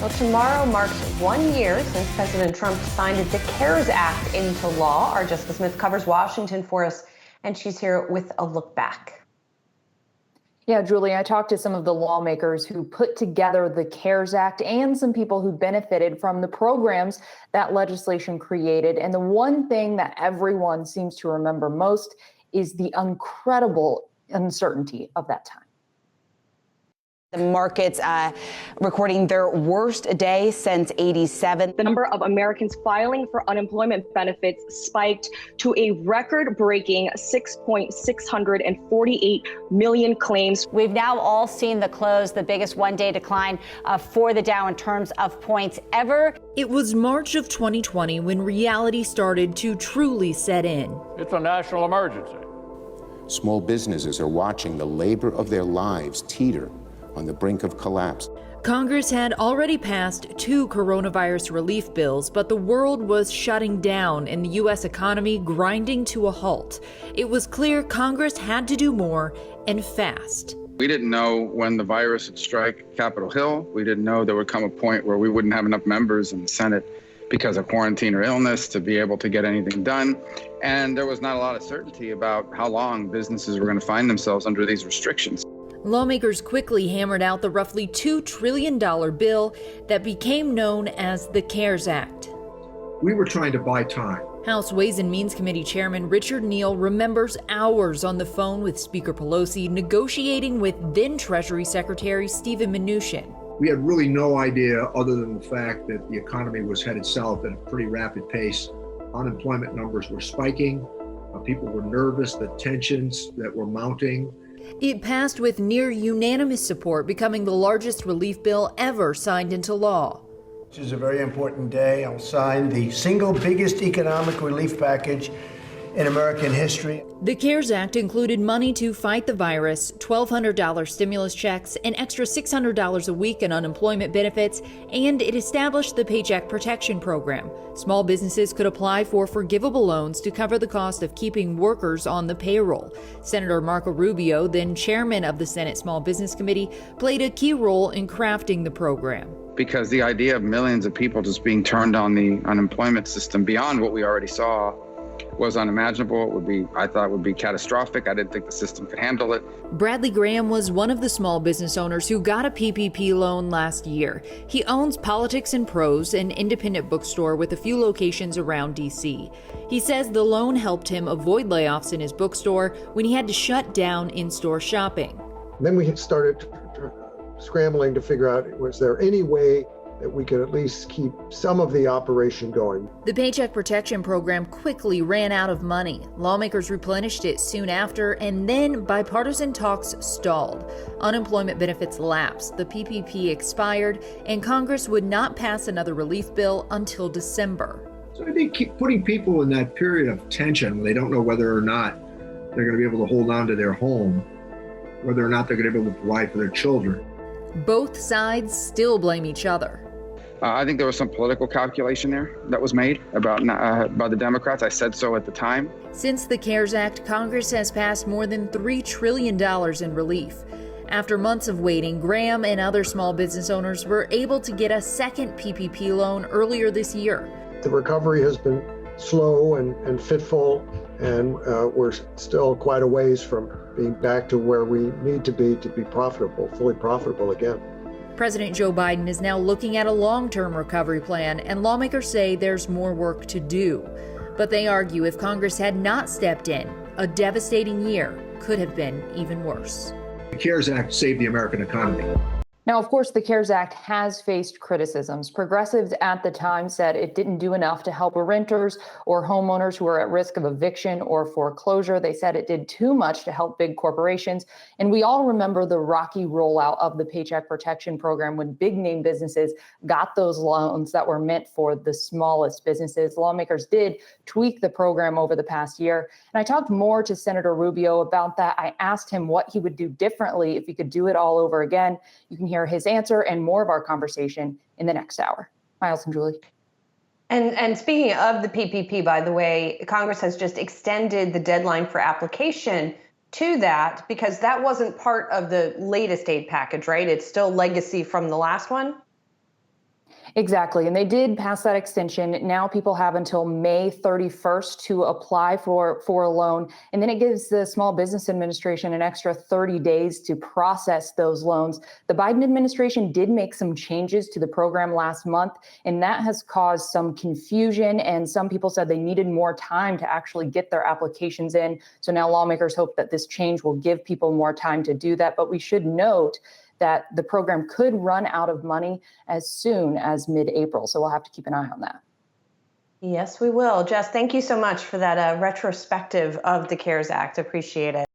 Well, tomorrow marks 1 year since President Trump signed the CARES Act into law. Our Jessica Smith covers Washington for us, and she's here with a look back. Yeah, Julie, I talked to some of the lawmakers who put together the CARES Act and some people who benefited from the programs that legislation created. And the one thing that everyone seems to remember most is the incredible uncertainty of that time. The markets recording their worst day since '87. The number of Americans filing for unemployment benefits spiked to a record-breaking 6.648 million claims. We've now all seen the close, the biggest one-day decline for the Dow in terms of points ever. It was March of 2020 when reality started to truly set in. It's a national emergency. Small businesses are watching the labor of their lives teeter on the brink of collapse. Congress had already passed 2 coronavirus relief bills, but the world was shutting down and the U.S. economy grinding to a halt. It was clear Congress had to do more and fast. We didn't know when the virus would strike Capitol Hill. We didn't know there would come a point where we wouldn't have enough members in the Senate because of quarantine or illness to be able to get anything done. And there was not a lot of certainty about how long businesses were going to find themselves under these restrictions. Lawmakers quickly hammered out the roughly $2 trillion bill that became known as the CARES Act. We were trying to buy time. House Ways and Means Committee Chairman Richard Neal remembers hours on the phone with Speaker Pelosi negotiating with then Treasury Secretary Steven Mnuchin. We had really no idea other than the fact that the economy was headed south at a pretty rapid pace. Unemployment numbers were spiking. People were nervous, the tensions that were mounting. It passed with near unanimous support, becoming the largest relief bill ever signed into law. This is a very important day. I'll sign the single biggest economic relief package in American history. The CARES Act included money to fight the virus, $1,200 stimulus checks, an extra $600 a week in unemployment benefits, and it established the Paycheck Protection Program. Small businesses could apply for forgivable loans to cover the cost of keeping workers on the payroll. Senator Marco Rubio, then chairman of the Senate Small Business Committee, played a key role in crafting the program. Because the idea of millions of people just being turned on the unemployment system beyond what we already saw was unimaginable. I thought it would be catastrophic. I didn't think the system could handle it. Bradley Graham was one of the small business owners who got a PPP loan last year. He owns Politics and Prose, an independent bookstore with a few locations around D.C. He says the loan helped him avoid layoffs in his bookstore when he had to shut down in-store shopping. Then we started scrambling to figure out, was there any way that we could at least keep some of the operation going. The Paycheck Protection Program quickly ran out of money. Lawmakers replenished it soon after, and then bipartisan talks stalled. Unemployment benefits lapsed, the PPP expired, and Congress would not pass another relief bill until December. So they keep putting people in that period of tension when they don't know whether or not they're going to be able to hold on to their home, whether or not they're going to be able to provide for their children. Both sides still blame each other. I think there was some political calculation there that was made by the Democrats. I said so at the time. Since the CARES Act, Congress has passed more than $3 trillion in relief. After months of waiting, Graham and other small business owners were able to get a second PPP loan earlier this year. The recovery has been slow and fitful, and we're still quite a ways from being back to where we need to be profitable, fully profitable again. President Joe Biden is now looking at a long-term recovery plan, and lawmakers say there's more work to do. But they argue if Congress had not stepped in, a devastating year could have been even worse. The CARES Act saved the American economy. Now, of course, the CARES Act has faced criticisms. Progressives at the time said it didn't do enough to help renters or homeowners who are at risk of eviction or foreclosure. They said it did too much to help big corporations. And we all remember the rocky rollout of the Paycheck Protection Program when big name businesses got those loans that were meant for the smallest businesses. Lawmakers did tweak the program over the past year. And I talked more to Senator Rubio about that. I asked him what he would do differently if he could do it all over again. You can hear his answer and more of our conversation in the next hour. Miles and Julie. And speaking of the PPP, by the way, Congress has just extended the deadline for application to that because that wasn't part of the latest aid package, right? It's still legacy from the last one? Exactly. And they did pass that extension. Now people have until May 31st to apply for a loan. And then it gives the Small Business Administration an extra 30 days to process those loans. The Biden administration did make some changes to the program last month, and that has caused some confusion. And some people said they needed more time to actually get their applications in. So now lawmakers hope that this change will give people more time to do that. But we should note that the program could run out of money as soon as mid-April. So we'll have to keep an eye on that. Yes, we will. Jess, thank you so much for that retrospective of the CARES Act. Appreciate it.